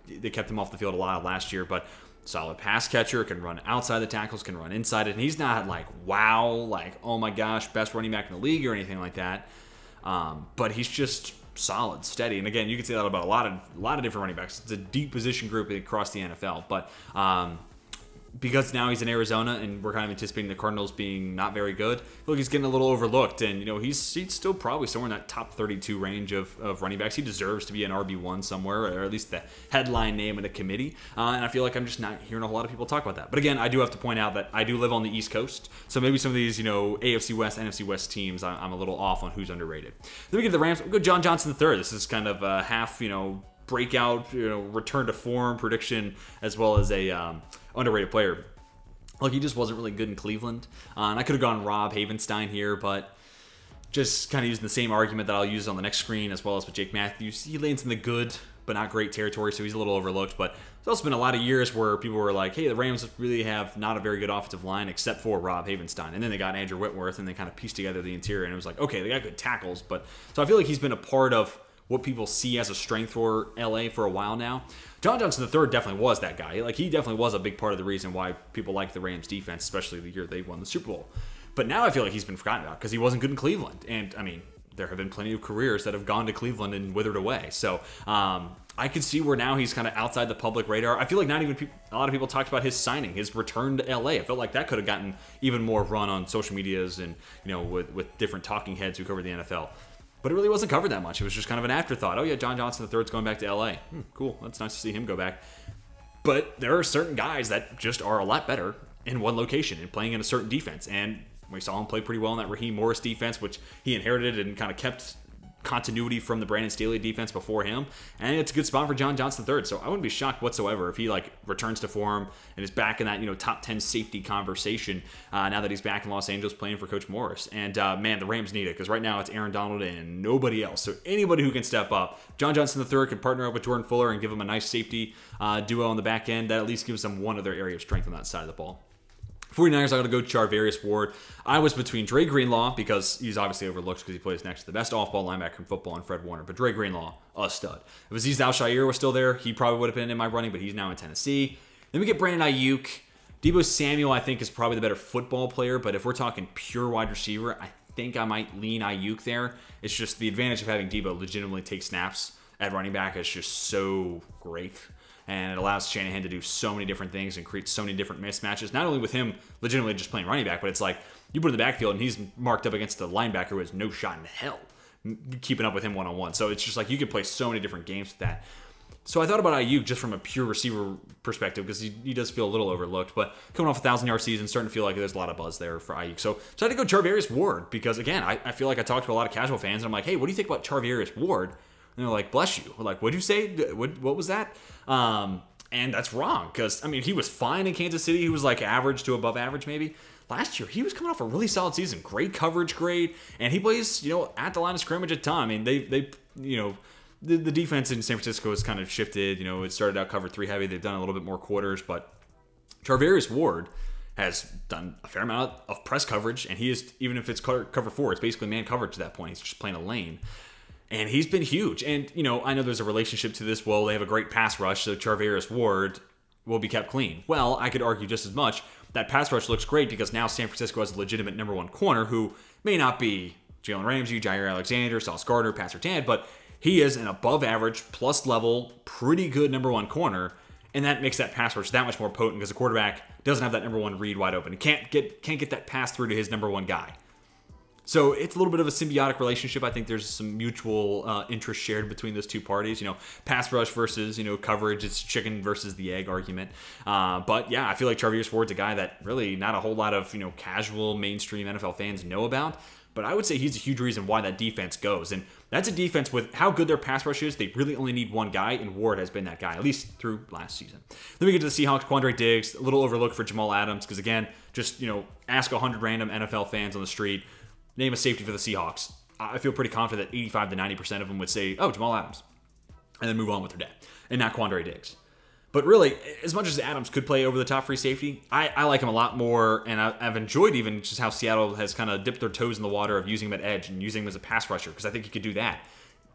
A: they kept him off the field a lot last year, but solid pass catcher, can run outside the tackles, can run inside it. And he's not oh my gosh, best running back in the league or anything like that. But he's just solid, steady. And again, you can say that about a lot of different running backs. It's a deep position group across the NFL. But because now he's in Arizona and we're kind of anticipating the Cardinals being not very good, look, he's getting a little overlooked. And, he's still probably somewhere in that top 32 range of running backs. He deserves to be an RB1 somewhere, or at least the headline name in the committee. And I feel like I'm just not hearing a whole lot of people talk about that. But again, I do have to point out that I do live on the East Coast. So maybe some of these, AFC West, NFC West teams, I'm a little off on who's underrated. Then we get to the Rams. We'll go John Johnson III. This is kind of a half, breakout, return to form prediction, as well as a underrated player. Like, he just wasn't really good in Cleveland. And I could have gone Rob Havenstein here, but just kind of using the same argument that I'll use on the next screen as well as with Jake Matthews. He lands in the good but not great territory, so he's a little overlooked. But there's also been a lot of years where people were like, hey, the Rams really have not a very good offensive line except for Rob Havenstein. And then they got Andrew Whitworth, and they kind of pieced together the interior, and it was like, okay, they got good tackles. But so I feel like he's been a part of what people see as a strength for LA for a while now. John Johnson III definitely was that guy. Like, he definitely was a big part of the reason why people like the Rams defense, especially the year they won the Super Bowl. But now I feel like he's been forgotten about because he wasn't good in Cleveland. And, I mean, there have been plenty of careers that have gone to Cleveland and withered away. So I can see where now he's kind of outside the public radar. I feel like not even a lot of people talked about his signing, his return to LA. I felt like that could have gotten even more run on social medias and, you know, with different talking heads who cover the NFL. But it really wasn't covered that much. It was just kind of an afterthought. Oh yeah, John Johnson III is going back to LA. Cool, that's nice to see him go back. But there are certain guys that just are a lot better in one location and playing in a certain defense. And we saw him play pretty well in that Raheem Morris defense, which he inherited and kind of kept continuity from the Brandon Staley defense before him. And it's a good spot for John Johnson III. So I wouldn't be shocked whatsoever if he like returns to form and is back in that, you know, top 10 safety conversation now that he's back in Los Angeles playing for Coach Morris. And man, the Rams need it because right now it's Aaron Donald and nobody else. So anybody who can step up, John Johnson III could partner up with Jordan Fuller and give him a nice safety duo on the back end. That at least gives them one other area of strength on that side of the ball. 49ers, I got to go Charvarius Ward. I was between Dre Greenlaw, because he's obviously overlooked because he plays next to the best off-ball linebacker in football, and Fred Warner. But Dre Greenlaw, a stud. If Azeez Al-Shaair was still there, he probably would have been in my running, but he's now in Tennessee. Then we get Brandon Ayuk. Deebo Samuel, I think, is probably the better football player, but if we're talking pure wide receiver, I think I might lean Ayuk there. It's just the advantage of having Deebo legitimately take snaps at running back is just so great. And it allows Shanahan to do so many different things and create so many different mismatches. Not only with him legitimately just playing running back, but it's like you put in the backfield and he's marked up against a linebacker who has no shot in hell keeping up with him one-on-one. So it's just like you can play so many different games with that. So I thought about Ayuk just from a pure receiver perspective because he does feel a little overlooked. But coming off a 1,000-yard season, starting to feel like there's a lot of buzz there for Ayuk. So I had to go Charvarius Ward because, again, I feel like I talked to a lot of casual fans. And I'm like, hey, what do you think about Charvarius Ward? And they're like, bless you. We're like, what'd you say? What was that? And that's wrong because, I mean, he was fine in Kansas City. He was like average to above average maybe. Last year, he was coming off a really solid season. Great coverage grade. And he plays, you know, at the line of scrimmage a ton. I mean, they you know, the defense in San Francisco has kind of shifted. You know, it started out cover 3 heavy. They've done a little bit more quarters. But Charvarius Ward has done a fair amount of press coverage. And he is, even if it's cover 4, it's basically man coverage at that point. He's just playing a lane. And he's been huge. And, you know, I know there's a relationship to this. Well, they have a great pass rush, so Charvarius Ward will be kept clean. Well, I could argue just as much. That pass rush looks great because now San Francisco has a legitimate number 1 corner who may not be Jalen Ramsey, Jair Alexander, Sauce Gardner, Pat Surtain, but he is an above average, plus level, pretty good number 1 corner. And that makes that pass rush that much more potent because the quarterback doesn't have that number 1 read wide open. He can't get that pass through to his number 1 guy. So it's a little bit of a symbiotic relationship. I think there's some mutual interest shared between those two parties. You know, pass rush versus, you know, coverage. It's chicken versus the egg argument. But yeah, I feel like Charvarius Ward's a guy that really not a whole lot of, you know, casual mainstream NFL fans know about. But I would say he's a huge reason why that defense goes. And that's a defense with how good their pass rush is. They really only need one guy, and Ward has been that guy, at least through last season. Then we get to the Seahawks, Quandre Diggs, a little overlooked for Jamal Adams because, again, just, you know, ask 100 random NFL fans on the street, name a safety for the Seahawks. I feel pretty confident that 85 to 90% of them would say, oh, Jamal Adams, and then move on with their day, and not Quandre Diggs. But really, as much as Adams could play over the top free safety, I like him a lot more, and I've enjoyed even just how Seattle has kind of dipped their toes in the water of using him at edge and using him as a pass rusher, because I think he could do that.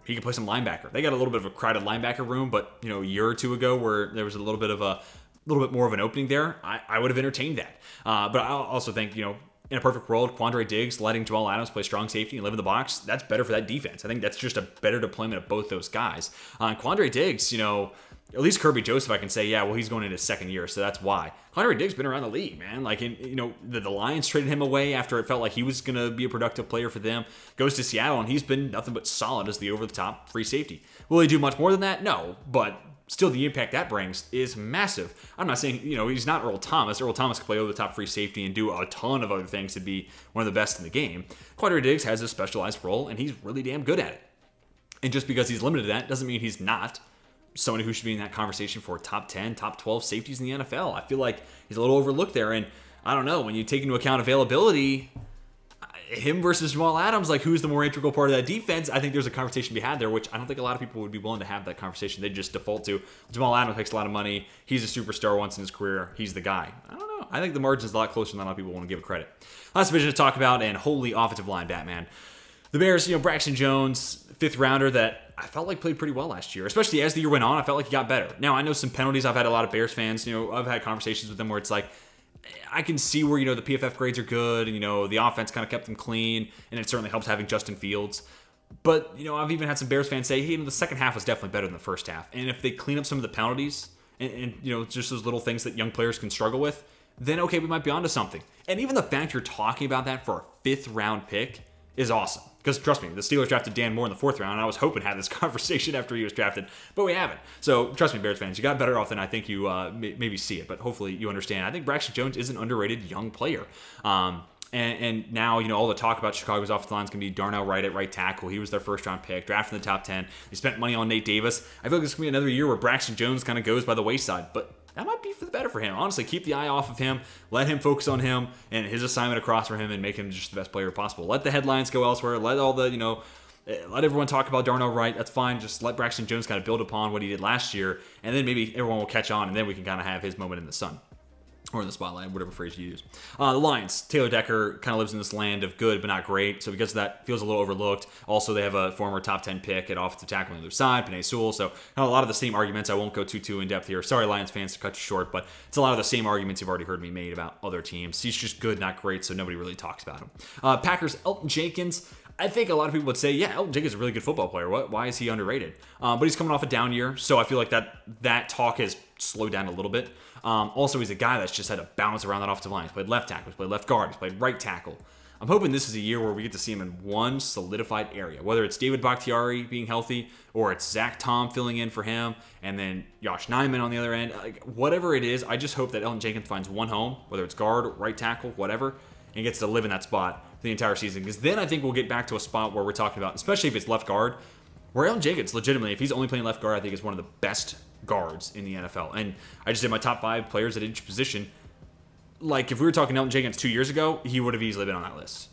A: He could play some linebacker. They got a little bit of a crowded linebacker room, but, you know, a year or two ago where there was a little bit more of an opening there, I would have entertained that. But I also think, you know, in a perfect world, Quandre Diggs letting Jamal Adams play strong safety and live in the box, that's better for that defense. I think that's just a better deployment of both those guys. Quandre Diggs, you know, at least Kirby Joseph, I can say, yeah, well, he's going into his 2nd year, so that's why. Quandre Diggs been around the league, man. Like, you know, the Lions traded him away after it felt like he was going to be a productive player for them. Goes to Seattle, and he's been nothing but solid as the over-the-top free safety. Will he do much more than that? No, but still the impact that brings is massive. I'm not saying, you know, he's not Earl Thomas. Earl Thomas can play over the top free safety and do a ton of other things to be one of the best in the game. Quandre Diggs has a specialized role, and he's really damn good at it. And just because he's limited to that doesn't mean he's not somebody who should be in that conversation for top 10, top 12 safeties in the NFL. I feel like he's a little overlooked there. And I don't know, when you take into account availability, him versus Jamal Adams, like who's the more integral part of that defense? I think there's a conversation to be had there, which I don't think a lot of people would be willing to have that conversation. They just default to Jamal Adams makes a lot of money. He's a superstar once in his career. He's the guy. I don't know. I think the margin's a lot closer than a lot of people want to give it credit. Last division to talk about, and holy offensive line, Batman. The Bears, Braxton Jones, 5th rounder that I felt like played pretty well last year, especially as the year went on. I felt like he got better. Now, I know some penalties. I've had a lot of Bears fans, I've had conversations with them where it's like, I can see where, the PFF grades are good and, the offense kind of kept them clean, and it certainly helps having Justin Fields. But, I've even had some Bears fans say, hey, the second half was definitely better than the first half. And if they clean up some of the penalties and just those little things that young players can struggle with, then, okay, we might be onto something. And even the fact you're talking about that for a 5th round pick is awesome. Because trust me, the Steelers drafted Dan Moore in the 4th round, and I was hoping to have this conversation after he was drafted, but we haven't. So trust me, Bears fans, you got better off than I think you maybe see it, but hopefully you understand. I think Braxton Jones is an underrated young player. And now, all the talk about Chicago's offensive line is going to be Darnell Wright at right tackle. He was their 1st round pick, drafted in the top 10. They spent money on Nate Davis. I feel like this is going to be another year where Braxton Jones kind of goes by the wayside, but that might be for the better for him. Honestly, keep the eye off of him. Let him focus on him and his assignment across for him and make him just the best player possible. Let the headlines go elsewhere. Let all the, let everyone talk about Darnell Wright. That's fine. Just let Braxton Jones kind of build upon what he did last year, and then maybe everyone will catch on, and then we can kind of have his moment in the sun. Or in the spotlight, whatever phrase you use. The Lions. Taylor Decker kind of lives in this land of good but not great, so because of that, feels a little overlooked. Also, they have a former top 10 pick at offensive tackle on the other side, Penei Sewell, so a lot of the same arguments. I won't go too in-depth here. Sorry, Lions fans, to cut you short, but it's a lot of the same arguments you've already heard me made about other teams. He's just good, not great, so nobody really talks about him. Packers, Elgton Jenkins. I think a lot of people would say, yeah, Elgton Jenkins is a really good football player. Why is he underrated? But he's coming off a down year, so I feel like that talk has slowed down a little bit. Also, he's a guy that's just had to bounce around that offensive line. He's played left tackle, he's played left guard, he's played right tackle. I'm hoping this is a year where we get to see him in one solidified area, whether it's David Bakhtiari being healthy or it's Zach Tom filling in for him and then Josh Nijman on the other end. Like, whatever it is, I just hope that Elgton Jenkins finds one home, whether it's guard, right tackle, whatever, and gets to live in that spot for the entire season. Because then I think we'll get back to a spot where we're talking about, especially if it's left guard, where Elgton Jenkins, legitimately, if he's only playing left guard, I think is one of the best guards in the NFL. And I just did my top 5 players at each position. Like, if we were talking Elgton Jenkins 2 years ago, he would have easily been on that list.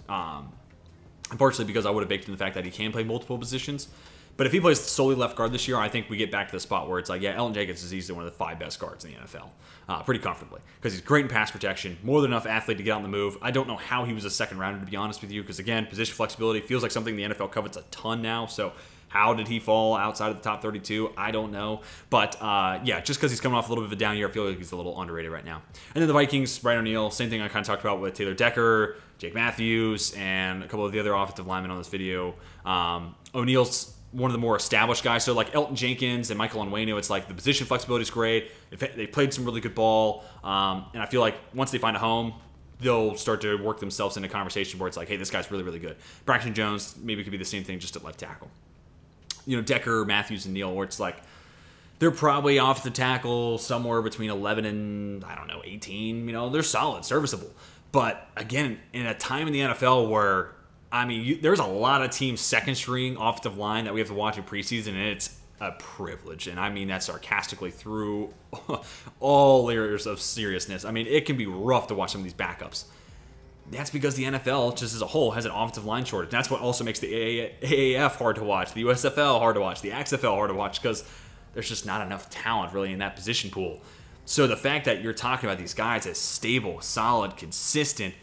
A: Partially because I would have baked in the fact that he can play multiple positions. But if he plays solely left guard this year, I think we get back to the spot where it's like, yeah, Elgton Jenkins is easily one of the 5 best guards in the NFL. Pretty comfortably. Because he's great in pass protection, more than enough athlete to get on the move. I don't know how he was a 2nd rounder, to be honest with you, because again, position flexibility feels like something the NFL covets a ton now, so how did he fall outside of the top 32? I don't know. But, yeah, just because he's coming off a little bit of a down year, I feel like he's a little underrated right now. And then the Vikings, Brian O'Neill, same thing I kind of talked about with Taylor Decker, Jake Matthews, and a couple of the other offensive linemen on this video. O'Neill's one of the more established guys. So, like Elgton Jenkins and Michael Onwenu, it's like the position flexibility is great. They played some really good ball. And I feel like once they find a home, they'll start to work themselves into a conversation where it's like, hey, this guy's really, really good. Braxton Jones maybe could be the same thing just at left tackle. Decker, Matthews, and Neal, where it's like they're probably off the tackle somewhere between 11 and, 18. They're solid, serviceable. But, again, in a time in the NFL where, there's a lot of teams' second-string offensive line that we have to watch in preseason, and it's a privilege. And I mean that sarcastically through all layers of seriousness. It can be rough to watch some of these backups. That's because the NFL, just as a whole, has an offensive line shortage. That's what also makes the AAF hard to watch, the USFL hard to watch, the XFL hard to watch, because there's just not enough talent really in that position pool. So the fact that you're talking about these guys as stable, solid, consistent,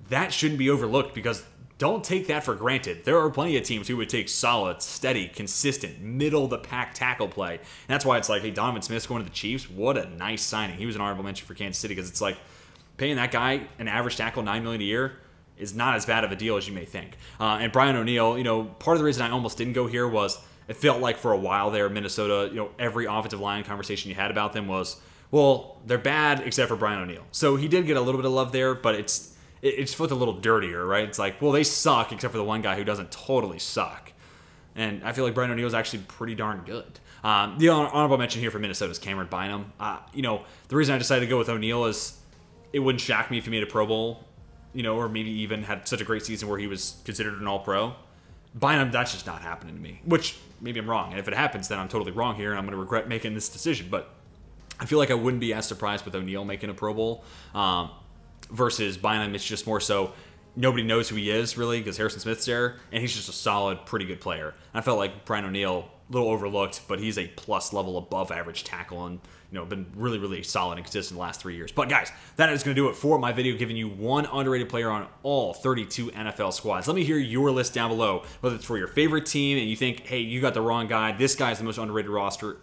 A: that shouldn't be overlooked, because don't take that for granted. There are plenty of teams who would take solid, steady, consistent, middle-of-the-pack tackle play. And that's why it's like, hey, Donovan Smith's going to the Chiefs. What a nice signing. He was an honorable mention for Kansas City, because it's like, paying that guy an average tackle $9 million a year is not as bad of a deal as you may think. And Brian O'Neill, part of the reason I almost didn't go here was it felt like for a while there, Minnesota, every offensive line conversation you had about them was, well, they're bad except for Brian O'Neill. So he did get a little bit of love there, but it felt a little dirtier, right? It's like, well, they suck except for the one guy who doesn't totally suck. And I feel like Brian O'Neill is actually pretty darn good. The honorable mention here for Minnesota is Cameron Bynum. The reason I decided to go with O'Neill is it wouldn't shock me if he made a Pro Bowl, or maybe even had such a great season where he was considered an All-Pro. Bynum, that's just not happening to me, which maybe I'm wrong. And if it happens, then I'm totally wrong here, and I'm going to regret making this decision. But I feel like I wouldn't be as surprised with O'Neill making a Pro Bowl. versus Bynum, it's just more so nobody knows who he is, really, because Harrison Smith's there, and he's just a solid, pretty good player. And I felt like Brian O'Neill, a little overlooked, but he's a plus level above average tackle and, you know, been really, really solid and consistent the last 3 years. But guys, that is going to do it for my video, giving you one underrated player on all 32 NFL squads. Let me hear your list down below, whether it's for your favorite team and you think, hey, you got the wrong guy, this guy's the most underrated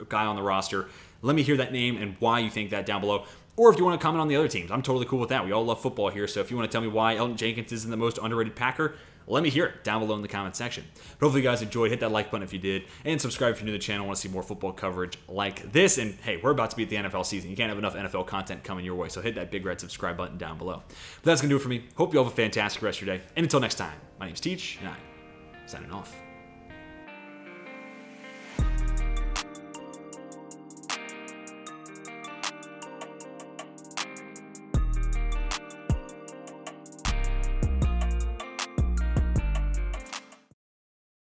A: guy on the roster. Let me hear that name and why you think that down below. Or if you want to comment on the other teams, I'm totally cool with that. We all love football here, so if you want to tell me why Elgton Jenkins isn't the most underrated Packer, let me hear it down below in the comment section. But hopefully you guys enjoyed. Hit that like button if you did, and subscribe if you're new to the channel and want to see more football coverage like this. And hey, we're about to be at the NFL season. You can't have enough NFL content coming your way, so hit that big red subscribe button down below. But that's going to do it for me. Hope you all have a fantastic rest of your day. And until next time, my name's Teach, and I'm signing off.